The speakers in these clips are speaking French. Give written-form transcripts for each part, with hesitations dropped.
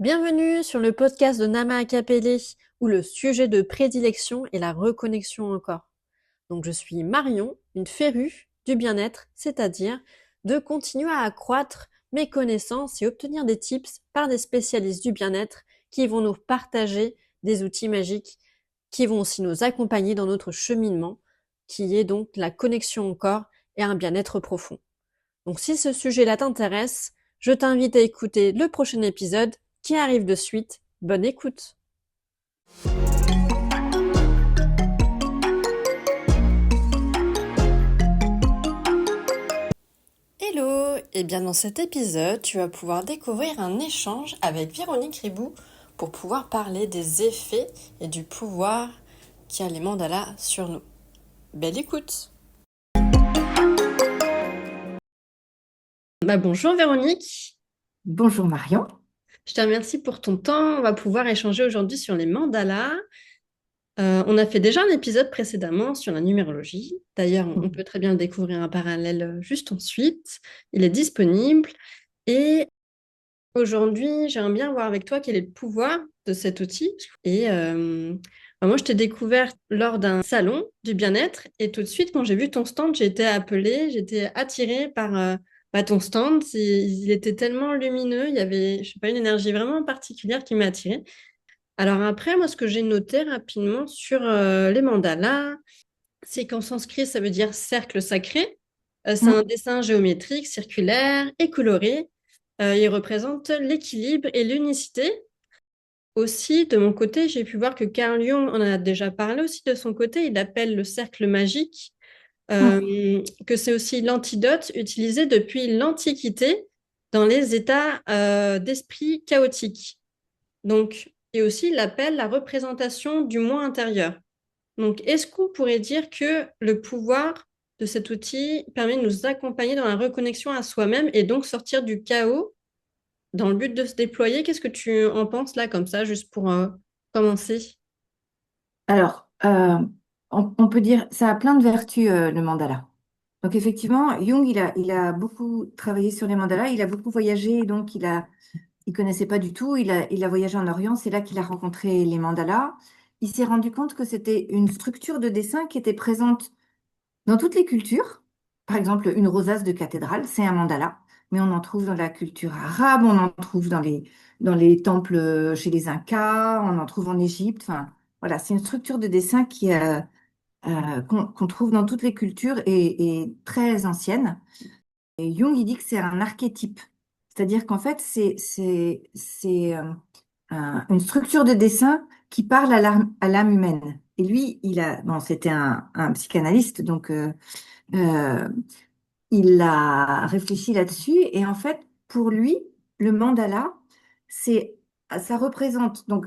Bienvenue sur le podcast de Nama Akapele, où le sujet de prédilection est la reconnexion au corps. Donc je suis Marion, une férue du bien-être, c'est-à-dire de continuer à accroître mes connaissances et obtenir des tips par des spécialistes du bien-être qui vont nous partager des outils magiques qui vont aussi nous accompagner dans notre cheminement, qui est donc la connexion au corps et un bien-être profond. Donc si ce sujet-là t'intéresse, je t'invite à écouter le prochain épisode qui arrive de suite. Bonne écoute. Hello. Et bien dans cet épisode, tu vas pouvoir découvrir un échange avec Véronique Ribou pour pouvoir parler des effets et du pouvoir qu'a les mandalas sur nous. Belle écoute. Bonjour Véronique. Bonjour Marion. Je te remercie pour ton temps. On va pouvoir échanger aujourd'hui sur les mandalas. On a fait déjà un épisode précédemment sur la numérologie. D'ailleurs, on peut très bien le découvrir en parallèle juste ensuite. Il est disponible. Et aujourd'hui, j'aimerais bien voir avec toi quel est le pouvoir de cet outil. Et moi, je t'ai découvert lors d'un salon du bien-être. Et tout de suite, quand j'ai vu ton stand, j'ai été appelée, j'étais attirée par ton stand. Il était tellement lumineux. Il y avait, je sais pas, une énergie vraiment particulière qui m'a attirée. Alors après, moi, ce que j'ai noté rapidement sur les mandalas, c'est qu'en sanskrit, ça veut dire cercle sacré. C'est un Mm. dessin géométrique, circulaire et coloré. Il représente l'équilibre et l'unicité. Aussi, de mon côté, j'ai pu voir que Carl Jung en a déjà parlé aussi de son côté. Il appelle le cercle magique, Mm. que c'est aussi l'antidote utilisé depuis l'Antiquité dans les états d'esprit chaotiques. Donc, et aussi, il appelle la représentation du moi intérieur. Donc, est-ce qu'on pourrait dire que le pouvoir de cet outil permet de nous accompagner dans la reconnexion à soi-même et donc sortir du chaos dans le but de se déployer? Qu'est-ce que tu en penses là, comme ça, juste pour commencer? Alors, on peut dire, ça a plein de vertus, le mandala. Donc effectivement, Jung, il a beaucoup travaillé sur les mandalas, il a beaucoup voyagé, donc il connaissait pas du tout, il a voyagé en Orient, c'est là qu'il a rencontré les mandalas. Il s'est rendu compte que c'était une structure de dessin qui était présente dans toutes les cultures. Par exemple, une rosace de cathédrale, c'est un mandala, mais on en trouve dans la culture arabe, on en trouve dans les temples chez les Incas, on en trouve en Égypte. Enfin, voilà, c'est une structure de dessin qu'on trouve dans toutes les cultures et très ancienne. Et Jung, il dit que c'est un archétype, c'est-à-dire qu'en fait, c'est une structure de dessin qui parle à l'âme humaine. Et lui, bon, c'était un psychanalyste, donc euh, il a réfléchi là-dessus et en fait, pour lui, le mandala, c'est, ça représente, donc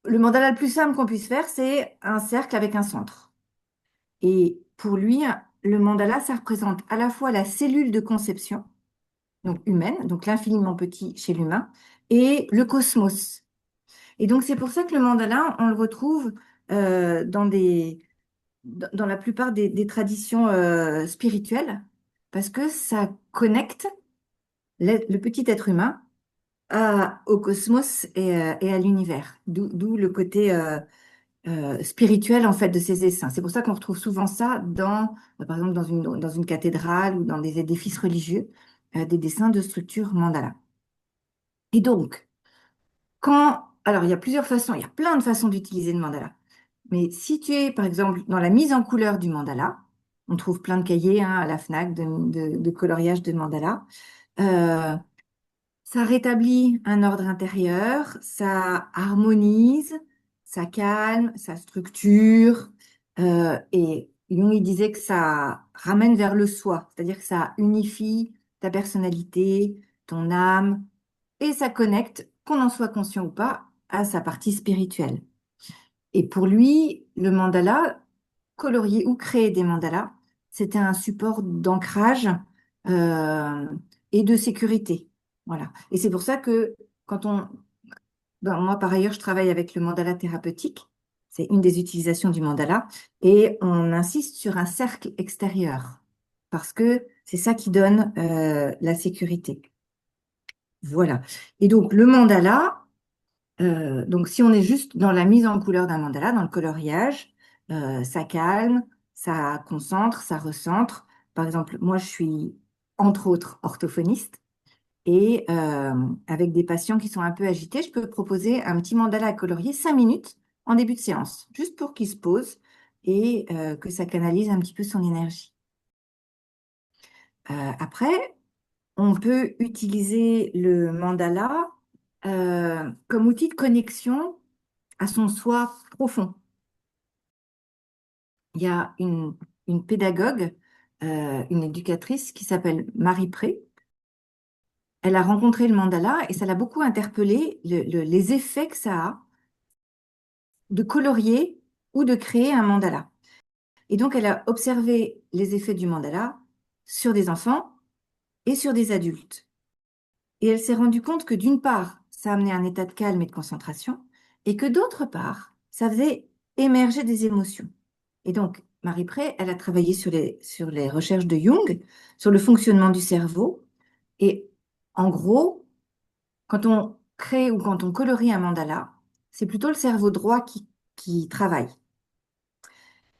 le mandala le plus simple qu'on puisse faire, c'est un cercle avec un centre. Et pour lui, le mandala, ça représente à la fois la cellule de conception, donc humaine, donc l'infiniment petit chez l'humain, et le cosmos. Et donc c'est pour ça que le mandala, on le retrouve dans la plupart des traditions spirituelles, parce que ça connecte le petit être humain au cosmos et à l'univers, d'où le côté spirituel en fait de ces dessins. C'est pour ça qu'on retrouve souvent ça par exemple, dans une cathédrale ou dans des édifices religieux, des dessins de structure mandala. Et donc, alors il y a plusieurs façons, il y a plein de façons d'utiliser le mandala. Mais si tu es, par exemple, dans la mise en couleur du mandala, on trouve plein de cahiers à la Fnac de coloriage de mandala. Euh, Ça rétablit un ordre intérieur, ça harmonise, ça calme, ça structure. Et Jung, il disait que ça ramène vers le soi, c'est-à-dire que ça unifie ta personnalité, ton âme, et ça connecte, qu'on en soit conscient ou pas, à sa partie spirituelle. Et pour lui, le mandala, colorier ou créer des mandalas, c'était un support d'ancrage euh, et de sécurité. Voilà. Et c'est pour ça que quand moi par ailleurs, je travaille avec le mandala thérapeutique. C'est une des utilisations du mandala. Et on insiste sur un cercle extérieur parce que c'est ça qui donne la sécurité. Voilà. Et donc le mandala. Donc, si on est juste dans la mise en couleur d'un mandala, dans le coloriage, ça calme, ça concentre, ça recentre. Par exemple, moi, je suis entre autres orthophoniste et avec des patients qui sont un peu agités, je peux proposer un petit mandala à colorier 5 minutes en début de séance, juste pour qu'il se pose et que ça canalise un petit peu son énergie. Après, on peut utiliser le mandala comme outil de connexion à son soi profond. Il y a une pédagogue, une éducatrice qui s'appelle Marie Pré. Elle a rencontré le mandala et ça l'a beaucoup interpellée, les effets que ça a de colorier ou de créer un mandala. Et donc, elle a observé les effets du mandala sur des enfants et sur des adultes. Et elle s'est rendue compte que d'une part, ça amenait un état de calme et de concentration, et que d'autre part, ça faisait émerger des émotions. Et donc, Marie Pré, elle a travaillé sur les recherches de Jung, sur le fonctionnement du cerveau. Et en gros, quand on crée ou quand on colorie un mandala, c'est plutôt le cerveau droit qui travaille.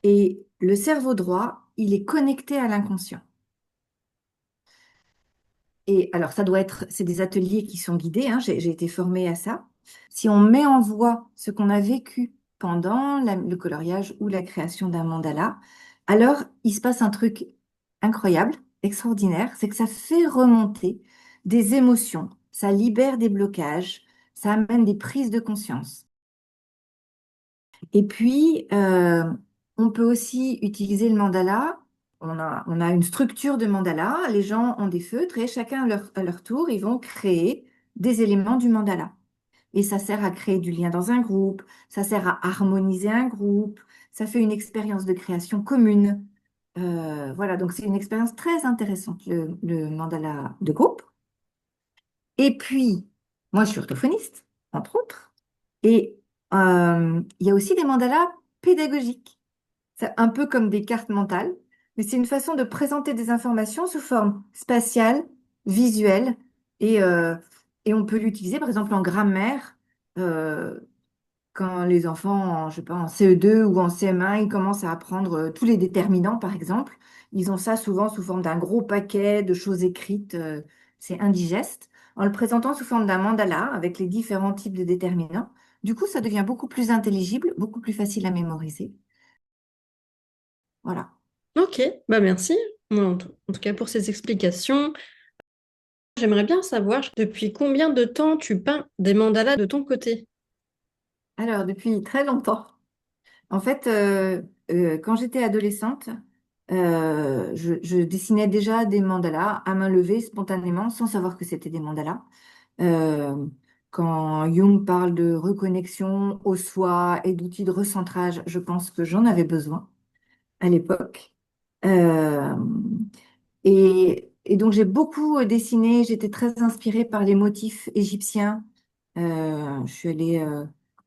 Et le cerveau droit, il est connecté à l'inconscient. Et alors, ça doit être, c'est des ateliers qui sont guidés, hein, j'ai été formée à ça. Si on met en voix ce qu'on a vécu pendant le coloriage ou la création d'un mandala, alors il se passe un truc incroyable, extraordinaire, c'est que ça fait remonter des émotions, ça libère des blocages, ça amène des prises de conscience. Et puis, on peut aussi utiliser le mandala. On a une structure de mandala. Les gens ont des feutres et chacun à leur tour, ils vont créer des éléments du mandala. Et ça sert à créer du lien dans un groupe, ça sert à harmoniser un groupe, ça fait une expérience de création commune. Voilà, donc c'est une expérience très intéressante, le mandala de groupe. Et puis, moi, je suis orthophoniste, entre autres. Et il y a aussi des mandalas pédagogiques. C'est un peu comme des cartes mentales, mais c'est une façon de présenter des informations sous forme spatiale, visuelle, et, euh, et on peut l'utiliser par exemple en grammaire. euh, Quand les enfants, je sais pas, en CE2 ou en CM1, ils commencent à apprendre tous les déterminants, par exemple, ils ont ça souvent sous forme d'un gros paquet de choses écrites, c'est indigeste. En le présentant sous forme d'un mandala avec les différents types de déterminants, du coup, ça devient beaucoup plus intelligible, beaucoup plus facile à mémoriser. Voilà. Ok, bah merci. Moi, en tout cas, pour ces explications. J'aimerais bien savoir depuis combien de temps tu peins des mandalas de ton côté. Alors, depuis très longtemps. En fait, quand j'étais adolescente, je dessinais déjà des mandalas à main levée spontanément, sans savoir que c'était des mandalas. Euh, Quand Jung parle de reconnexion au soi et d'outils de recentrage, je pense que j'en avais besoin à l'époque. Euh, et donc j'ai beaucoup dessiné, j'étais très inspirée par les motifs égyptiens. Je suis allée,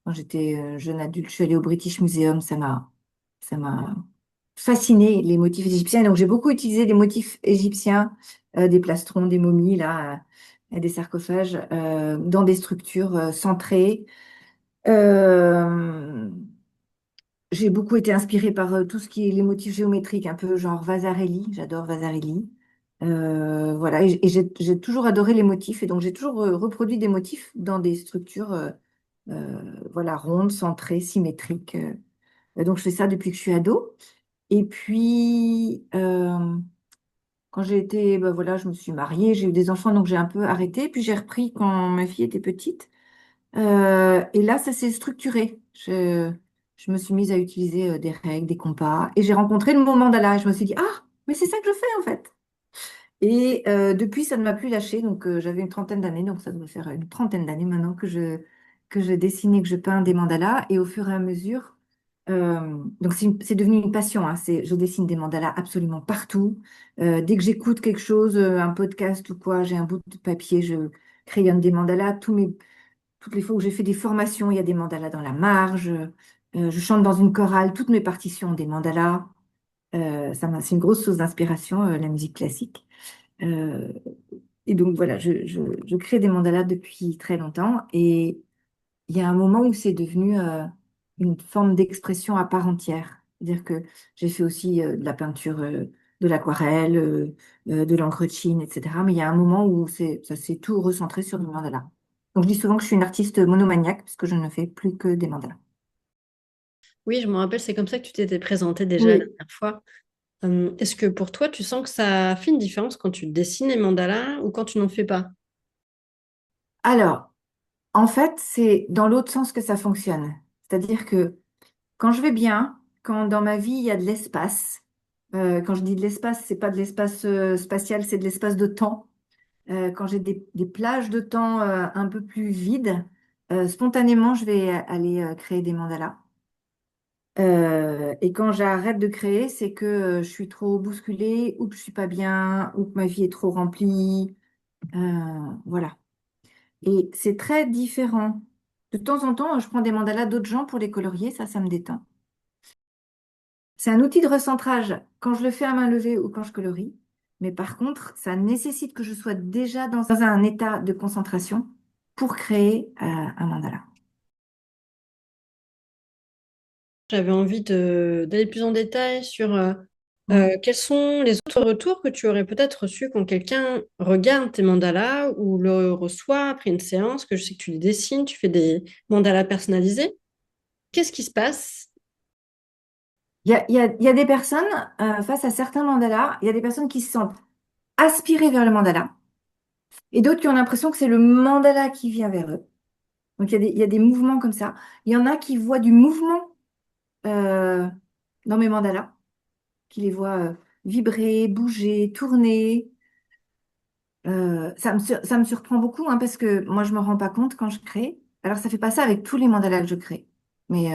quand j'étais jeune adulte, je suis allée au British Museum, ça m'a fasciné les motifs égyptiens. Donc j'ai beaucoup utilisé des motifs égyptiens, des plastrons, des momies, là, des sarcophages, dans des structures centrées. Euh, j'ai beaucoup été inspirée par tout ce qui est les motifs géométriques, un peu genre Vasarely. J'adore Vasarely. Voilà, et j'ai toujours adoré les motifs, et donc j'ai toujours reproduit des motifs dans des structures voilà, rondes, centrées, symétriques. Donc je fais ça depuis que je suis ado. Et puis, quand j'ai été, ben voilà, je me suis mariée, j'ai eu des enfants, donc j'ai un peu arrêté. Puis j'ai repris quand ma fille était petite. Et là, ça s'est structuré. Je me suis mise à utiliser des règles, des compas. Et j'ai rencontré le mot mandala. Je me suis dit, ah, mais c'est ça que je fais en fait. Et depuis, ça ne m'a plus lâché. Donc, j'avais une trentaine d'années. Donc, ça doit faire une trentaine d'années maintenant que je dessine et que je peins des mandalas. Et au fur et à mesure, donc c'est devenu une passion. Hein. Je dessine des mandalas absolument partout. Dès que j'écoute quelque chose, un podcast ou quoi, j'ai un bout de papier, je crayonne des mandalas. Toutes les fois où j'ai fait des formations, il y a des mandalas dans la marge. Je chante dans une chorale. Toutes mes partitions ont des mandalas. C'est une grosse source d'inspiration, la musique classique. Et donc voilà, je crée des mandalas depuis très longtemps. Et il y a un moment où c'est devenu une forme d'expression à part entière. C'est-à-dire que j'ai fait aussi de la peinture, de l'aquarelle, de l'encre de Chine, etc. Mais il y a un moment où ça s'est tout recentré sur le mandala. Donc je dis souvent que je suis une artiste monomaniaque parce que je ne fais plus que des mandalas. Oui, je me rappelle, c'est comme ça que tu t'étais présentée déjà la Oui. dernière fois. Est-ce que pour toi, tu sens que ça fait une différence quand tu dessines les mandalas ou quand tu n'en fais pas? Alors, en fait, c'est dans l'autre sens que ça fonctionne. C'est-à-dire que quand je vais bien, quand dans ma vie il y a de l'espace, quand je dis de l'espace, c'est pas de l'espace spatial, c'est de l'espace de temps. Quand j'ai des plages de temps un peu plus vides, spontanément, je vais aller créer des mandalas. Et quand j'arrête de créer, c'est que je suis trop bousculée, ou que je suis pas bien, ou que ma vie est trop remplie. Voilà. Et c'est très différent. De temps en temps, je prends des mandalas d'autres gens pour les colorier, ça me détend. C'est un outil de recentrage quand je le fais à main levée ou quand je colorie. Mais par contre, ça nécessite que je sois déjà dans un état de concentration pour créer un mandala. J'avais envie d'aller plus en détail sur Mm. quels sont les autres retours que tu aurais peut-être reçus quand quelqu'un regarde tes mandalas ou le reçoit après une séance, que je sais que tu les dessines, tu fais des mandalas personnalisés. Qu'est-ce qui se passe? Il y a des personnes, face à certains mandalas, il y a des personnes qui se sentent aspirées vers le mandala et d'autres qui ont l'impression que c'est le mandala qui vient vers eux. Donc il y a des mouvements comme ça. Il y en a qui voient du mouvement euh, dans mes mandalas, qui les voient vibrer, bouger, tourner. Ça me surprend beaucoup hein, parce que moi, je me rends pas compte quand je crée. Alors, ça fait pas ça avec tous les mandalas que je crée. Mais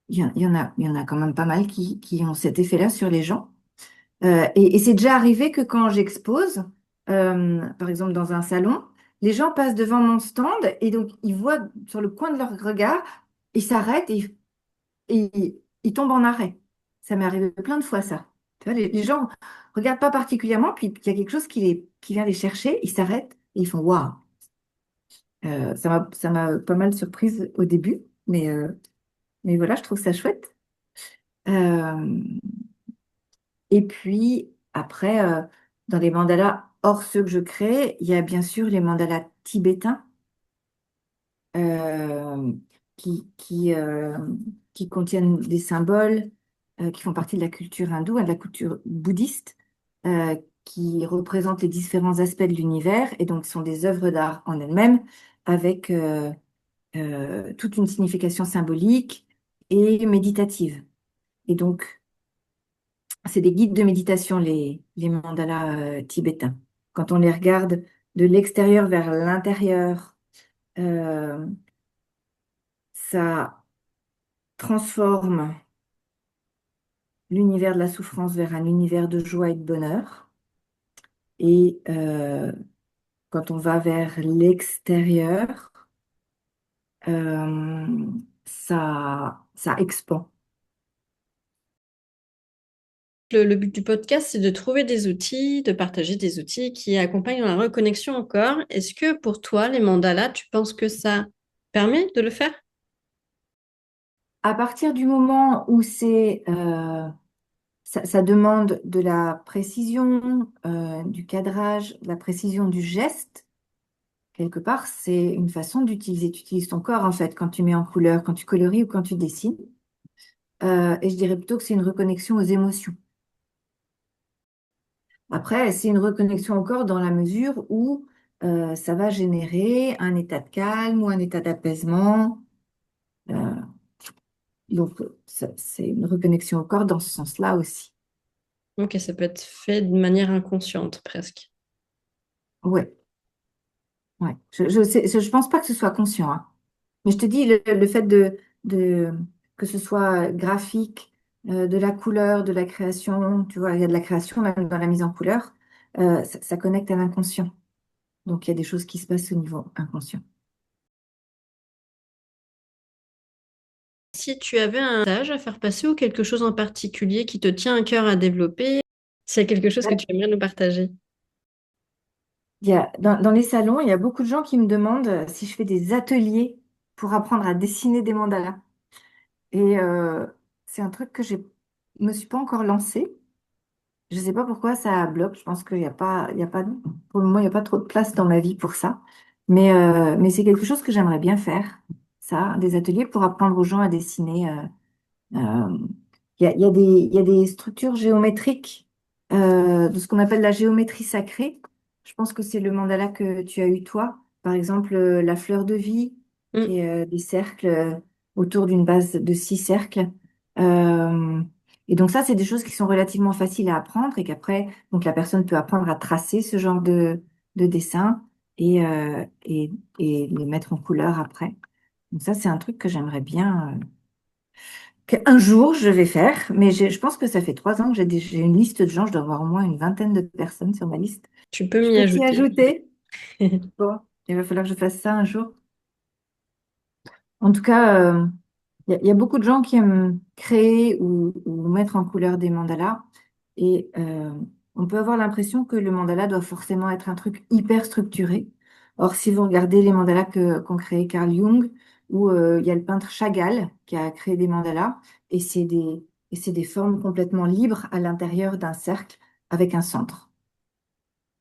il y en a quand même pas mal qui ont cet effet-là sur les gens. Et c'est déjà arrivé que quand j'expose, par exemple dans un salon, les gens passent devant mon stand et donc ils voient sur le coin de leur regard, ils s'arrêtent et ils tombent en arrêt. Ça m'est arrivé plein de fois, ça. Tu vois, les gens regardent pas particulièrement, puis il y a quelque chose qui vient les chercher, ils s'arrêtent et ils font waouh. Ça m'a pas mal surprise au début, mais voilà, je trouve ça chouette. Euh, et puis après, dans les mandalas hors ceux que je crée, il y a bien sûr les mandalas tibétains euh, qui, qui contiennent des symboles qui font partie de la culture hindoue et de la culture bouddhiste, euh, qui représentent les différents aspects de l'univers et donc sont des œuvres d'art en elles-mêmes avec toute une signification symbolique et méditative. Et donc, c'est des guides de méditation, les mandalas tibétains. Quand on les regarde de l'extérieur vers l'intérieur, euh, ça transforme l'univers de la souffrance vers un univers de joie et de bonheur. Et quand on va vers l'extérieur, euh, ça expand. Le but du podcast, c'est de trouver des outils, de partager des outils qui accompagnent la reconnexion au corps. Est-ce que pour toi, les mandalas, tu penses que ça permet de le faire? À partir du moment où ça demande de la précision, du cadrage, de la précision du geste, quelque part, c'est une façon d'utiliser. Tu utilises ton corps, en fait, quand tu mets en couleur, quand tu colories ou quand tu dessines. Et je dirais plutôt que c'est une reconnexion aux émotions. Après, c'est une reconnexion au corps dans la mesure où ça va générer un état de calme ou un état d'apaisement. Euh, donc, c'est une reconnexion au corps dans ce sens-là aussi. Ok, ça peut être fait de manière inconsciente presque. Ouais, ouais. Je pense pas que ce soit conscient, hein. Mais je te dis, le fait de, que ce soit graphique, de la couleur, de la création, tu vois, il y a de la création même dans la mise en couleur, ça connecte à l'inconscient. Donc, il y a des choses qui se passent au niveau inconscient. Si tu avais un message à faire passer ou quelque chose en particulier qui te tient à cœur à développer, s'il y a quelque chose que tu aimerais nous partager. Dans les salons, il y a beaucoup de gens qui me demandent si je fais des ateliers pour apprendre à dessiner des mandalas. Et c'est un truc que je me suis pas encore lancé. Je sais pas pourquoi ça bloque. Je pense qu'il y a pas, pour le moment, il n'y a pas trop de place dans ma vie pour ça. Mais c'est quelque chose que j'aimerais bien faire. Ça, des ateliers pour apprendre aux gens à dessiner. Euh, il y a des structures géométriques de ce qu'on appelle la géométrie sacrée. Je pense que c'est le mandala que tu as eu toi. Par exemple, la fleur de vie, Mm. qui est des cercles autour d'une base de 6 cercles. Euh, et donc ça, c'est des choses qui sont relativement faciles à apprendre et qu'après, donc la personne peut apprendre à tracer ce genre de dessin et les mettre en couleur après. Donc ça, c'est un truc que j'aimerais bien. Qu'un jour je vais faire, mais je pense que ça fait 3 ans que j'ai une liste de gens, je dois avoir au moins une vingtaine de personnes sur ma liste. Tu peux Je m'y peux t'y ajouter. ajouter? Bon, il va falloir que je fasse ça un jour. En tout cas, il y a beaucoup de gens qui aiment créer ou mettre en couleur des mandalas. Et on peut avoir l'impression que le mandala doit forcément être un truc hyper structuré. Or, si vous regardez les mandalas qu'ont créé Carl Jung, où il y a le peintre Chagall qui a créé des mandalas, et c'est des formes complètement libres à l'intérieur d'un cercle avec un centre.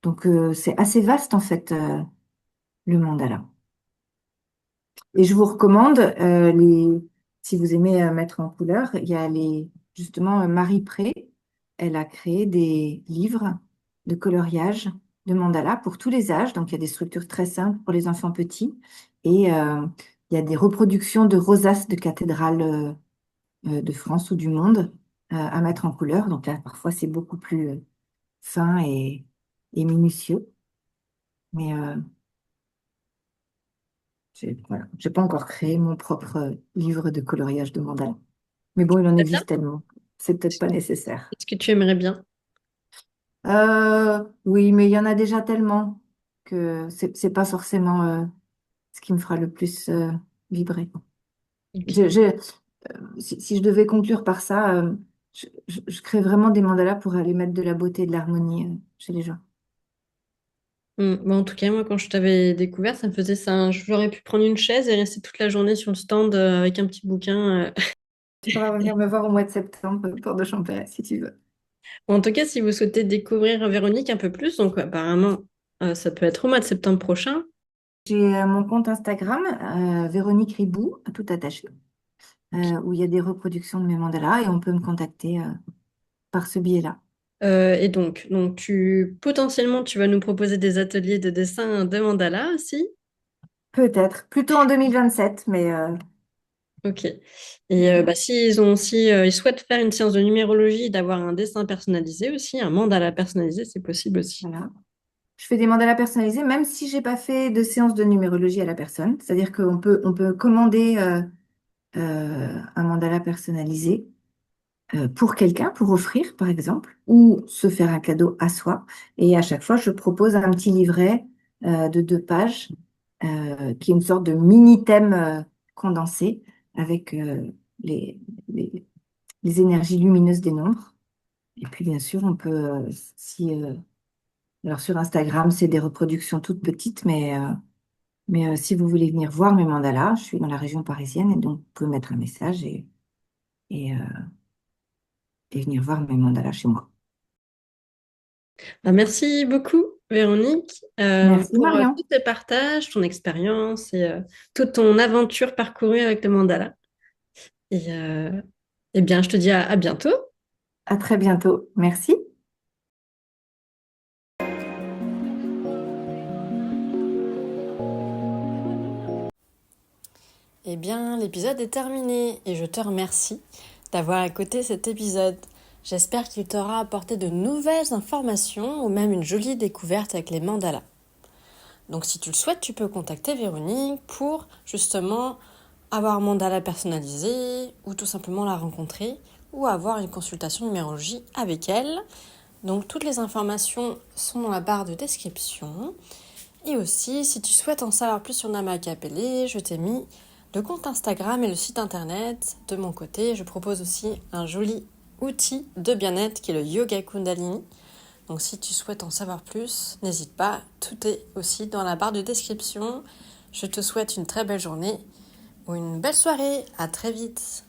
Donc, c'est assez vaste en fait, le mandala. Et je vous recommande, si vous aimez mettre en couleur, il y a justement Marie Pré, elle a créé des livres de coloriage de mandala pour tous les âges. Donc il y a des structures très simples pour les enfants petits et il y a des reproductions de rosaces de cathédrales de France ou du monde à mettre en couleur. Donc là, parfois c'est beaucoup plus fin et minutieux. Mais voilà, j'ai pas encore créé mon propre livre de coloriage de mandala. Mais bon, il en Très bien. existe tellement. C'est peut-être pas nécessaire. Est-ce que tu aimerais bien? Oui, mais il y en a déjà tellement que c'est pas forcément ce qui me fera le plus vibrer. Ok. Si je devais conclure par ça, je crée vraiment des mandalas pour aller mettre de la beauté et de l'harmonie chez les gens. Bon, en tout cas, moi, quand je t'avais découvert, ça me faisait ça. J'aurais pu prendre une chaise et rester toute la journée sur le stand avec un petit bouquin. Tu pourras venir me voir au mois de septembre, pour de Champéret, si tu veux. En tout cas, si vous souhaitez découvrir Véronique un peu plus, donc apparemment, ça peut être au mois de septembre prochain. J'ai mon compte Instagram, Véronique Ribou, tout attaché, où il y a des reproductions de mes mandalas et on peut me contacter par ce biais-là. Et donc potentiellement, tu vas nous proposer des ateliers de dessin de mandala aussi. Peut-être, plutôt en 2027, mais Ok. Et voilà. bah, si ils souhaitent faire une séance de numérologie, d'avoir un dessin personnalisé aussi, un mandala personnalisé, c'est possible aussi. Voilà. Je fais des mandalas personnalisés, même si j'ai pas fait de séance de numérologie à la personne. C'est-à-dire on peut commander un mandala personnalisé pour quelqu'un, pour offrir, par exemple, ou se faire un cadeau à soi. Et à chaque fois, je propose un petit livret de 2 pages qui est une sorte de mini-thème condensé avec les, les, les énergies lumineuses des nombres. Et puis, bien sûr, on peut, si, alors sur Instagram, c'est des reproductions toutes petites, mais si vous voulez venir voir mes mandalas, je suis dans la région parisienne et donc vous pouvez mettre un message et, euh, et venir voir mes mandalas chez moi. Bah, merci beaucoup, Véronique, Merci pour Marion. tous tes partages, ton expérience et toute ton aventure parcourue avec le mandala. Et eh bien, je te dis à bientôt. À très bientôt. Merci. Eh bien, l'épisode est terminé et je te remercie d'avoir écouté cet épisode. J'espère qu'il t'aura apporté de nouvelles informations ou même une jolie découverte avec les mandalas. Donc si tu le souhaites, tu peux contacter Véronique pour justement avoir un mandala personnalisé ou tout simplement la rencontrer ou avoir une consultation numérologie avec elle. Donc toutes les informations sont dans la barre de description. Et aussi, si tu souhaites en savoir plus sur Nama Capellé, je t'ai mis le compte Instagram et le site internet de mon côté. Je propose aussi un joli outil de bien-être qui est le Yoga Kundalini. Donc si tu souhaites en savoir plus, n'hésite pas, tout est aussi dans la barre de description. Je te souhaite une très belle journée ou une belle soirée. À très vite.